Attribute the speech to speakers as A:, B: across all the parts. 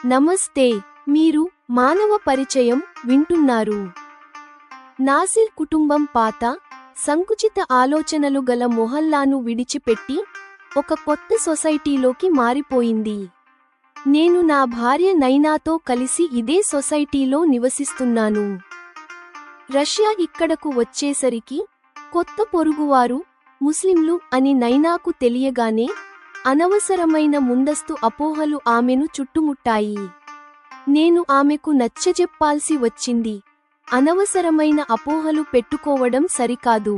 A: నమస్తే, మీరు మానవ పరిచయం వింటున్నారు. నాసిర్ కుటుంబం పాత, సంకుచిత ఆలోచనలు గల మొహల్లాను విడిచిపెట్టి ఒక కొత్త సొసైటీలోకి మారిపోయింది. నేను నా భార్య నైనాతో కలిసి ఇదే సొసైటీలో నివసిస్తున్నాను. రష్యా ఇక్కడకు వచ్చేసరికి కొత్త పొరుగువారు ముస్లింలు అని నైనాకు తెలియగానే అనవసరమైన ముందస్తు అపోహలు ఆమెను చుట్టుముట్టాయి. నేను ఆమెకు నచ్చజెప్పాల్సి వచ్చింది. అనవసరమైన అపోహలు పెట్టుకోవడం సరికాదు.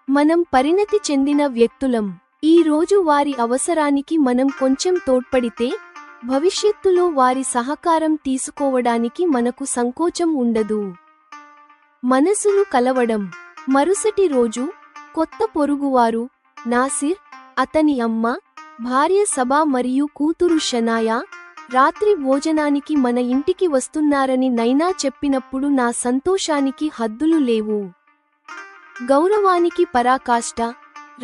A: మనం పరిణతి చెందిన వ్యక్తులం. ఈ రోజు వారి అవసరానికి మనం కొంచెం తోడ్పడితే భవిష్యత్తులో వారి సహకారం తీసుకోవడానికి మనకు సంకోచం ఉండదు. మనసులు కలవడం. మరుసటి రోజు కొత్త పొరుగువారు నాసిర్, అతని అమ్మ, భార్య సబా మరియు కూతురు షనాయా రాత్రి భోజనానికి మన ఇంటికి వస్తున్నారని నైనా చెప్పినప్పుడు నా సంతోషానికి హద్దులు లేవు. గౌరవానికి పరాకాష్ట.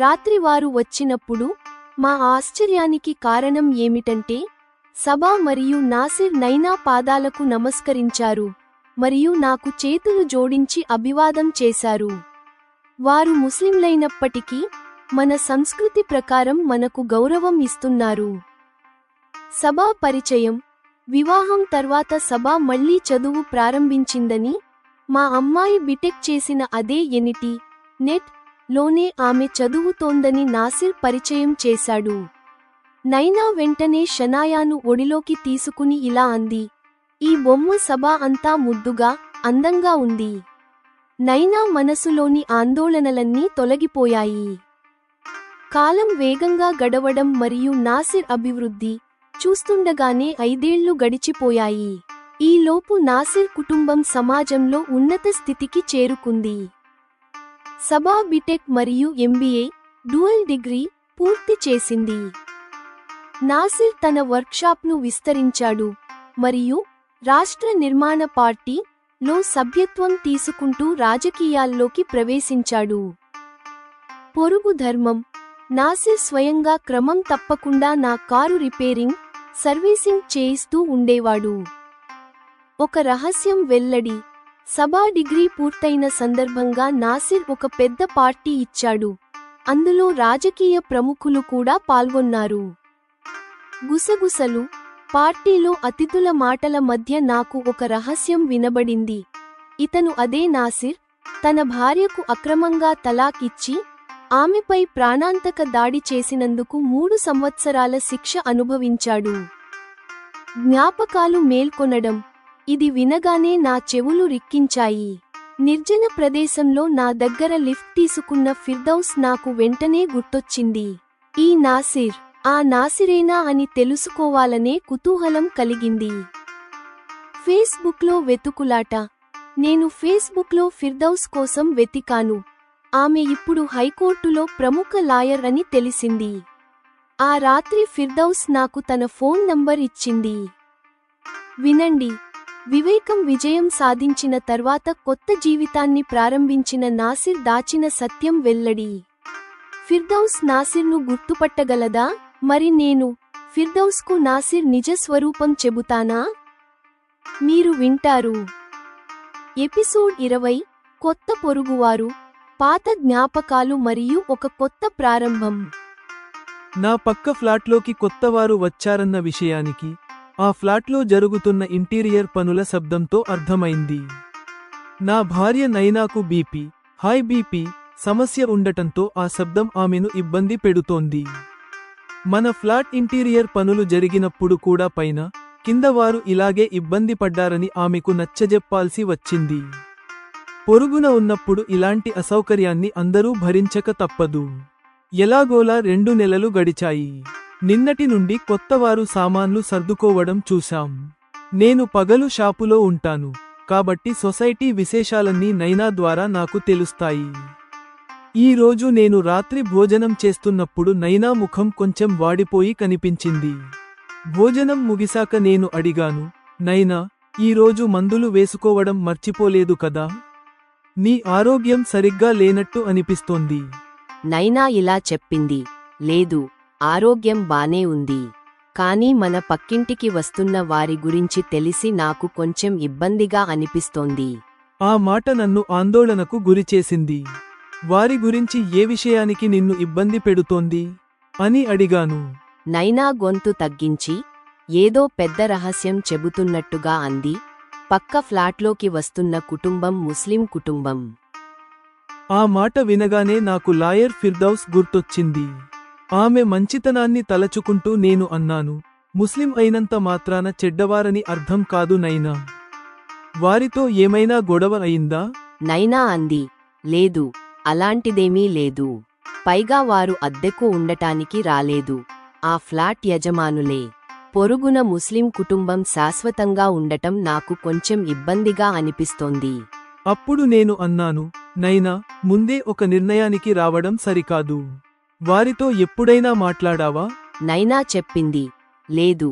A: రాత్రి వారు వచ్చినప్పుడు మా ఆశ్చర్యానికి కారణం ఏమిటంటే సబా మరియు నాసిర్ నైనా పాదాలకు నమస్కరించారు మరియు నాకు చేతులు జోడించి అభివాదం చేశారు. వారు ముస్లింలైనప్పటికీ మన సంస్కృతి ప్రకారం మనకు గౌరవం ఇస్తున్నారు. సబా పరిచయం. వివాహం తర్వాత సబా మళ్లీ చదువు ప్రారంభించిందని, మా అమ్మాయి బిటెక్ చేసిన అదే నెట్ లోనే ఆమె చదువుతోందని నాసిర్ పరిచయం చేశాడు. నైనా వెంటనే షనాయాను ఒడిలోకి తీసుకుని ఇలా అంది, ఈ బొమ్మ సబా అంతా ముద్దుగా, అందంగా ఉంది. నైనా మనసులోని ఆందోళనలన్నీ తొలగిపోయాయి. కాలం వేగంగా గడవడం మరియు నాసిర్ అభివృద్ధి చూస్తుండగానే 5 ఏళ్లు గడిచిపోయాయి. ఈలోపు నాసిర్ కుటుంబం సమాజంలో ఉన్నత స్థితికి చేరుకుంది. సబా బిటెక్ మరియు ఎంబీఏ డ్యూయల్ డిగ్రీ పూర్తి చేసింది. నాసిర్ తన వర్క్షాప్ను విస్తరించాడు మరియు రాష్ట్ర నిర్మాణ పార్టీ లో సభ్యత్వం తీసుకుంటూ రాజకీయాల్లోకి ప్రవేశించాడు. పొరుగు ధర్మం. నాసిర్ స్వయంగా క్రమం తప్పకుండా నా కారు రిపేరింగ్, సర్వీసింగ్ చేయిస్తూ ఉండేవాడు. ఒక రహస్యం వెల్లడి. సబా డిగ్రీ పూర్తయిన సందర్భంగా నాసిర్ ఒక పెద్ద పార్టీ ఇచ్చాడు. అందులో రాజకీయ ప్రముఖులు కూడా పాల్గొన్నారు. గుసగుసలు. పార్టీలో అతిథుల మాటల మధ్య నాకు ఒక రహస్యం వినబడింది. ఇతను అదే నాసిర్, తన భార్యకు అక్రమంగా తలాక్ ఇచ్చి ఆమెపై ప్రాణాంతక దాడి చేసినందుకు 3 సంవత్సరాల శిక్ష అనుభవించాడు. జ్ఞాపకాలు మేల్కొనడం. ఇది వినగానే నా చెవులు రిక్కించాయి. నిర్జన ప్రదేశంలో నా దగ్గర లిఫ్ట్ తీసుకున్న ఫిర్దౌస్ నాకు వెంటనే గుర్తొచ్చింది. ఈ నాసిర్ ఆ నాసిరేనా అని తెలుసుకోవాలనే కుతూహలం కలిగింది. ఫేస్బుక్లో వెతుకులాట. నేను ఫేస్బుక్లో ఫిర్దౌస్ కోసం వెతికాను. ఆమె ఇప్పుడు హైకోర్టులో ప్రముఖ లాయర్ అని తెలిసింది. ఆ రాత్రి ఫిర్దౌస్ నాకు తన ఫోన్ నంబర్ ఇచ్చింది. వినండి. వివేకం విజయం సాధించిన తర్వాత కొత్త జీవితాన్ని ప్రారంభించిన నాసిర్ దాచిన సత్యం వెల్లడి. ఫిర్దౌస్ నాసిర్ను గుర్తుపట్టగలదా? మరి నేను ఫిర్దౌస్కు నాసిర్ నిజ స్వరూపం చెబుతానా? మీరు వింటారు. ఎపిసోడ్ 20. కొత్త పొరుగువారు, పాత జ్ఞాపకాలు మరియు ఒక కొత్త ప్రారంభం.
B: నా పక్క ఫ్లాట్లోకి కొత్తవారు వచ్చారన్న విషయానికి ఆ ఫ్లాట్లో జరుగుతున్న ఇంటీరియర్ పనుల శబ్దంతో అర్థమైంది. నా భార్య నైనాకు హై బీపీ సమస్య ఉండటంతో ఆ శబ్దం ఆమెను ఇబ్బంది పెడుతోంది. మన ఫ్లాట్ ఇంటీరియర్ పనులు జరిగినప్పుడు కూడా పైన, కింద వారు ఇలాగే ఇబ్బంది పడ్డారని ఆమెకు నచ్చజెప్పాల్సి వచ్చింది. పొరుగున ఉన్నప్పుడు ఇలాంటి అసౌకర్యాన్ని అందరూ భరించక తప్పదు. ఎలాగోలా 2 నెలలు గడిచాయి. నిన్నటి నుండి కొత్తవారు సామాన్లు సర్దుకోవడం చూశాం. నేను పగలు షాపులో ఉంటాను కాబట్టి సొసైటీ విశేషాలన్నీ నైనా ద్వారా నాకు తెలుస్తాయి. ఈ రోజు నేను రాత్రి భోజనం చేస్తున్నప్పుడు నైనా ముఖం కొంచెం వాడిపోయి కనిపించింది. భోజనం ముగిసాక నేను అడిగాను, నైనా, ఈరోజు మందులు వేసుకోవడం మర్చిపోలేదు కదా? నీ ఆరోగ్యం సరిగ్గా లేనట్టు అనిపిస్తోంది.
C: నైనా ఇలా చెప్పింది, లేదు, ఆరోగ్యం బానే ఉంది.
A: కానీ మన పక్కింటికి వస్తున్న వారి గురించి తెలిసి నాకు కొంచెం ఇబ్బందిగా అనిపిస్తోంది.
B: ఆ మాట నన్ను ఆందోళనకు గురిచేసింది. వారి గురించి ఏ విషయానికి నిన్ను ఇబ్బంది పెడుతోంది అని అడిగాను.
A: నైనా గొంతు తగ్గించి ఏదో పెద్ద రహస్యం చెబుతున్నట్టుగా అంది. పక్క ఫ్లాట్లోకి వస్తున్న కుటుంబం ముస్లిం కుటుంబం.
B: ఆ మాట వినగానే నాకు లాయర్ ఫిర్దౌస్ గుర్తొచ్చింది. ఆమె మంచితనాన్ని తలచుకుంటూ నేను అన్నాను, ముస్లిం అయినంత మాత్రాన చెడ్డవారని అర్థం కాదు నైనా. వారితో ఏమైనా గొడవ అయిందా?
A: నైనా అంది, లేదు, అలాంటిదేమీ లేదు. పైగా వారు అద్దెకు ఉండటానికి రాలేదు. ఆ ఫ్లాట్ యజమానులే. పొరుగున ముస్లిం కుటుంబం శాశ్వతంగా ఉండటం నాకు కొంచెం ఇబ్బందిగా అనిపిస్తోంది.
B: అప్పుడు నేను అన్నాను, నైనా, ముందే ఒక నిర్ణయానికి రావడం సరికాదు. వారితో ఎప్పుడైనా మాట్లాడావా?
A: నైనా చెప్పింది, లేదు,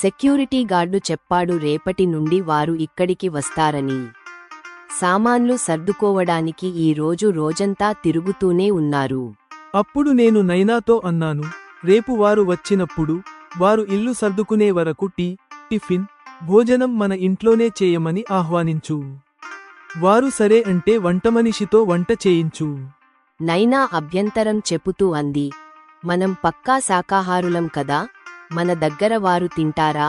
A: సెక్యూరిటీ గార్డు చెప్పాడు రేపటి నుండి వారు ఇక్కడికి వస్తారని. సామాన్లు సర్దుకోవడానికి ఈ రోజు రోజంతా తిరుగుతూనే ఉన్నారు.
B: అప్పుడు నేను నైనాతో అన్నాను, రేపు వారు వచ్చినప్పుడు వారు ఇల్లు సర్దుకునే వరకు టిఫిన్, భోజనం మన ఇంట్లోనే చేయమని ఆహ్వానించు. వారు సరే అంటే వంటమనిషితో వంట చేయించు.
A: నైనా అభ్యంతరం చెప్పుతూ అంది, మనం పక్కా శాకాహారులం కదా, మన దగ్గర వారు తింటారా?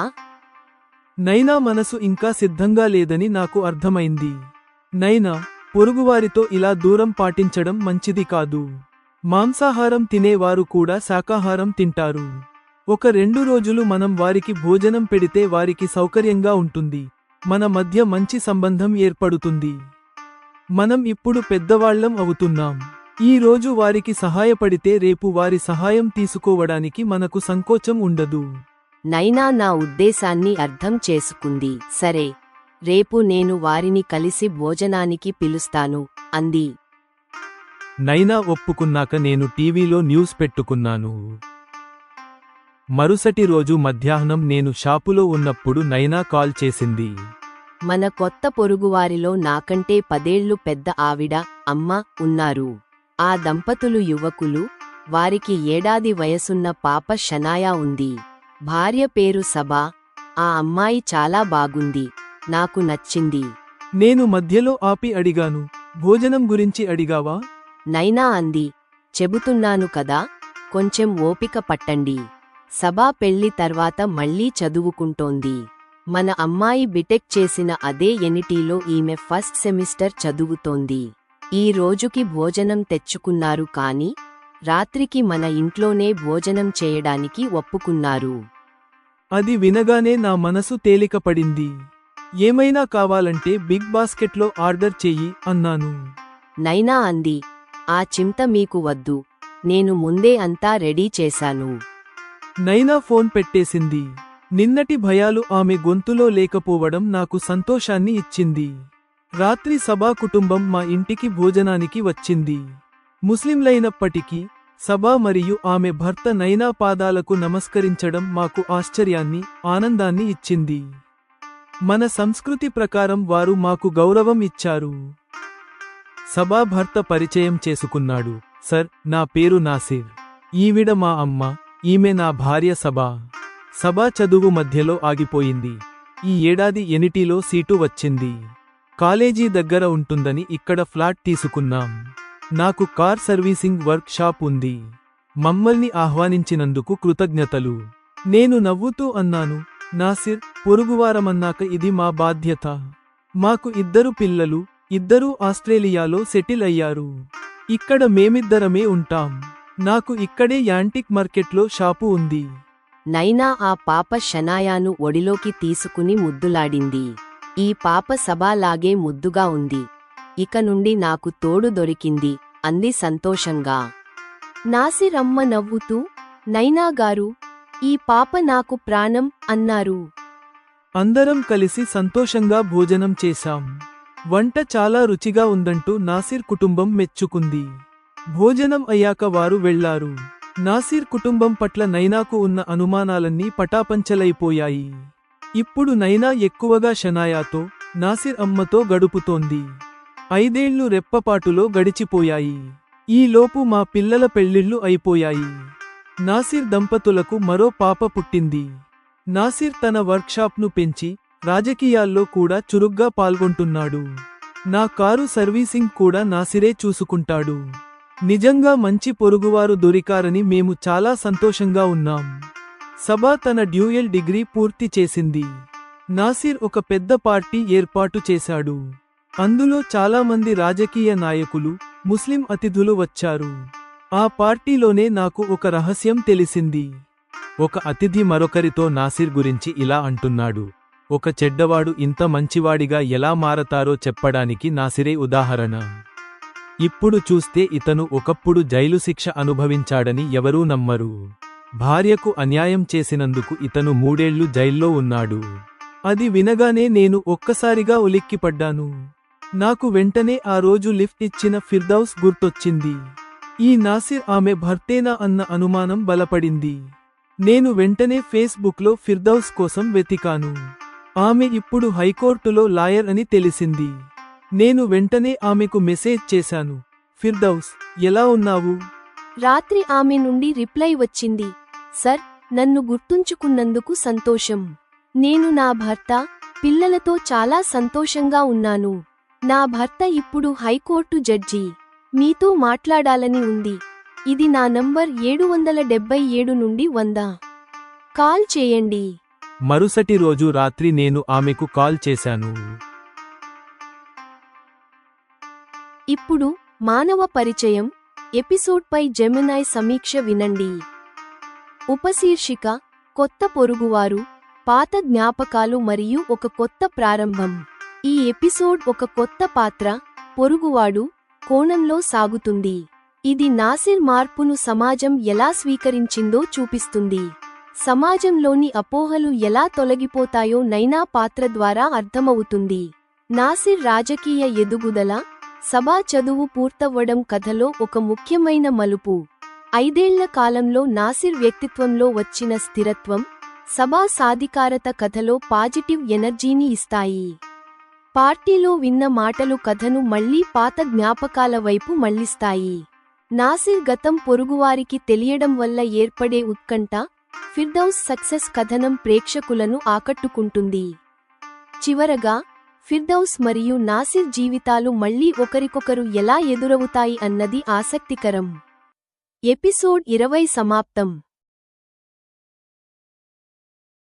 B: నైనా మనసు ఇంకా సిద్ధంగా లేదని నాకు అర్థమైంది. నైనా, పొరుగువారితో ఇలా దూరం పాటించడం మంచిది కాదు. మాంసాహారం తినేవారు కూడా శాకాహారం తింటారు. ఒక 2 రోజులు మనం వారికి భోజనం పెడితే వారికి సౌకర్యంగా ఉంటుంది. మన మధ్య మంచి సంబంధం ఏర్పడుతుంది. మనం ఇప్పుడు పెద్దవాళ్లం అవుతున్నాం. ఈ రోజు వారికి సహాయపడితే రేపు వారి సహాయం తీసుకోవడానికి మనకు సంకోచం ఉండదు.
A: నైనా నా ఉద్దేశాన్ని అర్థం చేసుకుంది. సరే, రేపు నేను వారిని కలిసి భోజనానికి పిలుస్తాను అంది.
B: నైనా ఒప్పుకున్నాక నేను టీవీలో న్యూస్ పెట్టుకున్నాను. మరుసటి రోజు మధ్యాహ్నం నేను షాపులో ఉన్నప్పుడు నైనా కాల్ చేసింది.
A: మన కొత్త పొరుగువారిలో నాకంటే 10 ఏళ్లు పెద్ద ఆవిడ, అమ్మ ఉన్నారు. ఆ దంపతులు యువకులు. వారికి 1 ఏడాది వయసున్న పాప షనాయా ఉంది. భార్య పేరు సబా. ఆ అమ్మాయి చాలా బాగుంది. నాకు నచ్చింది.
B: నేను మధ్యలో ఆపి అడిగాను, భోజనం గురించి అడిగావా?
A: నైనా అంది, చెబుతున్నాను కదా, కొంచెం ఓపిక పట్టండి. సబా పెళ్లి తర్వాత మళ్ళీ చదువుకుంటోంది. మన అమ్మాయి బిటెక్ చేసిన అదే ఎన్ఐటీలో ఈమె ఫస్ట్ సెమిస్టర్ చదువుతోంది. ఈ రోజుకి భోజనం తెచ్చుకున్నారు కాని రాత్రికి మన ఇంట్లోనే భోజనం చేయడానికి ఒప్పుకున్నారు.
B: అది వినగానే నా మనసు తేలికపడింది. ఏమైనా కావాలంటే బిగ్ బాస్కెట్లో ఆర్డర్ చెయ్యి అన్నాను.
A: నైనా అంది, ఆ చింత మీకు వద్దు, నేను ముందే అంతా రెడీ చేశాను.
B: నైనా ఫోన్ పెట్టేసింది. నిన్నటి భయాలు ఆమె గొంతులో లేకపోవడం నాకు సంతోషాన్ని ఇచ్చింది. రాత్రి సబా కుటుంబం మా ఇంటికి భోజనానికి వచ్చింది. ముస్లింలైనప్పటికీ సబా మరియు ఆమె భర్త నైనా పాదాలకు నమస్కరించడం మాకు ఆశ్చర్యాన్ని, ఆనందాన్ని ఇచ్చింది. మన సంస్కృతి ప్రకారం వారు మాకు గౌరవం ఇచ్చారు. సబా భర్త పరిచయం చేసుకున్నాడు. సర్, నా పేరు నాసిర్. ఈవిడ మా అమ్మ. ఈమె నా భార్య సబా. సబా చదువు మధ్యలో ఆగిపోయింది. ఈ ఏడాది ఎన్ఐటీలో సీటు వచ్చింది. కాలేజీ దగ్గర ఉంటుందని ఇక్కడ ఫ్లాట్ తీసుకున్నాం. నాకు కార్ సర్వీసింగ్ వర్క్ షాప్ ఉంది. మమ్మల్ని ఆహ్వానించినందుకు కృతజ్ఞతలు. నేను నవ్వుతూ అన్నాను, నాసిర్, పొరుగువారమన్నాక ఇది మా బాధ్యత. మాకు 2 పిల్లలు, 2 ఆస్ట్రేలియాలో సెటిల్ అయ్యారు. ఇక్కడ మేమిద్దరమే ఉంటాం. నాకు ఇక్కడే యాంటిక్ మార్కెట్లో షాపు ఉంది.
A: నైనా ఆ పాప షనాయాను ఒడిలోకి తీసుకుని ముద్దులాడింది. ఈ పాప సబాలాగే ముద్దుగా ఉంది. ఇక నుండి నాకు తోడు దొరికింది అంది సంతోషంగా. నాసిర్ అమ్మ నవ్వుతూ, నైనాగారు, ఈ పాప నాకు ప్రాణం అన్నారు.
B: అందరం కలిసి సంతోషంగా భోజనం చేశాం. వంట చాలా రుచిగా ఉందంటూ నాసిర్ కుటుంబం మెచ్చుకుంది. భోజనం అయ్యాక వారు వెళ్లారు. నాసిర్ కుటుంబం పట్ల నైనాకు ఉన్న అనుమానాలన్నీ పటాపంచలైపోయాయి. ఇప్పుడు నైనా ఎక్కువగా షనాయాతో, నాసిర్ అమ్మతో గడుపుతోంది. 5 ఏళ్లు రెప్పపాటులో గడిచిపోయాయి. ఈలోపు మా పిల్లల పెళ్లిళ్లు అయిపోయాయి. నాసిర్ దంపతులకు మరో పాప పుట్టింది. నాసిర్ తన వర్క్షాప్ను పెంచి రాజకీయాల్లో కూడా చురుగ్గా పాల్గొంటున్నాడు. నా కారు సర్వీసింగ్ కూడా నాసిరే చూసుకుంటాడు. నిజంగా మంచి పొరుగువారు దొరికారని మేము చాలా సంతోషంగా ఉన్నాం. సబా తన డ్యూయల్ డిగ్రీ పూర్తి చేసింది. నాసిర్ ఒక పెద్ద పార్టీ ఏర్పాటు చేశాడు. అందులో చాలామంది రాజకీయ నాయకులు, ముస్లిం అతిథులు వచ్చారు. ఆ పార్టీలోనే నాకు ఒక రహస్యం తెలిసింది. ఒక అతిథి మరొకరితో నాసిర్ గురించి ఇలా అంటున్నాడు. ఒక చెడ్డవాడు ఇంత మంచివాడిగా ఎలా మారతారో చెప్పడానికి నాసిరే ఉదాహరణ. ఇప్పుడు చూస్తే ఇతను ఒకప్పుడు జైలు శిక్ష అనుభవించాడని ఎవరూ నమ్మరు. భార్యకు అన్యాయం చేసినందుకు ఇతను 3 ఏళ్లు జైల్లో ఉన్నాడు. అది వినగానే నేను ఒక్కసారిగా ఉలిక్కిపడ్డాను. నాకు వెంటనే ఆ రోజు లిఫ్ట్ ఇచ్చిన ఫిర్దౌస్ గుర్తొచ్చింది. ఈ నాసిర్ ఆమె భర్తేనా అన్న అనుమానం బలపడింది. నేను వెంటనే ఫేస్బుక్లో ఫిర్దౌస్ కోసం వెతికాను. ఆమె ఇప్పుడు హైకోర్టులో లాయర్ అని తెలిసింది. నేను వెంటనే ఆమెకు మెసేజ్ చేశాను. ఫిర్దౌస్, ఎలా ఉన్నావు?
A: రాత్రి ఆమె నుండి రిప్లై వచ్చింది. సర్, నన్ను గుర్తుంచుకున్నందుకు సంతోషం. నేను నా భర్త, పిల్లలతో చాలా సంతోషంగా ఉన్నాను. నా భర్త ఇప్పుడు హైకోర్టు జడ్జి. మీతో మాట్లాడాలని ఉంది. ఇది నా నంబర్ 777 నుండి 100. కాల్ చేయండి.
B: మరుసటి రోజు రాత్రి నేను ఆమెకు కాల్ చేశాను.
A: ఇప్పుడు మానవ పరిచయం ఎపిసోడ్పై జెమినై సమీక్ష వినండి. ఉపశీర్షిక: కొత్త పొరుగువారు, పాత జ్ఞాపకాలు మరియు ఒక కొత్త ప్రారంభం. ఈ ఎపిసోడ్ ఒక కొత్త పాత్ర, పొరుగువాడు, కోణంలో సాగుతుంది. ఇది నాసిర్ మార్పును సమాజం ఎలా స్వీకరించిందో చూపిస్తుంది. సమాజంలోని అపోహలు ఎలా తొలగిపోతాయో నైనా పాత్ర ద్వారా అర్థమవుతుంది. నాసిర్ రాజకీయ ఎదుగుదల, సబా చదువు పూర్తవ్వడం కథలో ఒక ముఖ్యమైన మలుపు. 5 ఏళ్ల కాలంలో నాసిర్ వ్యక్తిత్వంలో వచ్చిన స్థిరత్వం, సబా సాధికారత కథలో పాజిటివ్ ఎనర్జీని ఇస్తాయి. పార్టీలో విన్న మాటలు కథను మళ్లీ పాత జ్ఞాపకాల వైపు మళ్లిస్తాయి. నాసిర్ గతం పొరుగువారికి తెలియడం వల్ల ఏర్పడే ఉత్కంఠ, ఫిర్దౌస్ సక్సెస్ కథనం ప్రేక్షకులను ఆకట్టుకుంటుంది. చివరగా, ఫిర్దౌస్ మరియు నాసిర్ జీవితాలు మళ్లీ ఒకరికొకరు ఎలా ఎదురవుతాయి అన్నది ఆసక్తికరం. ఎపిసోడ్ 20 సమాప్తం.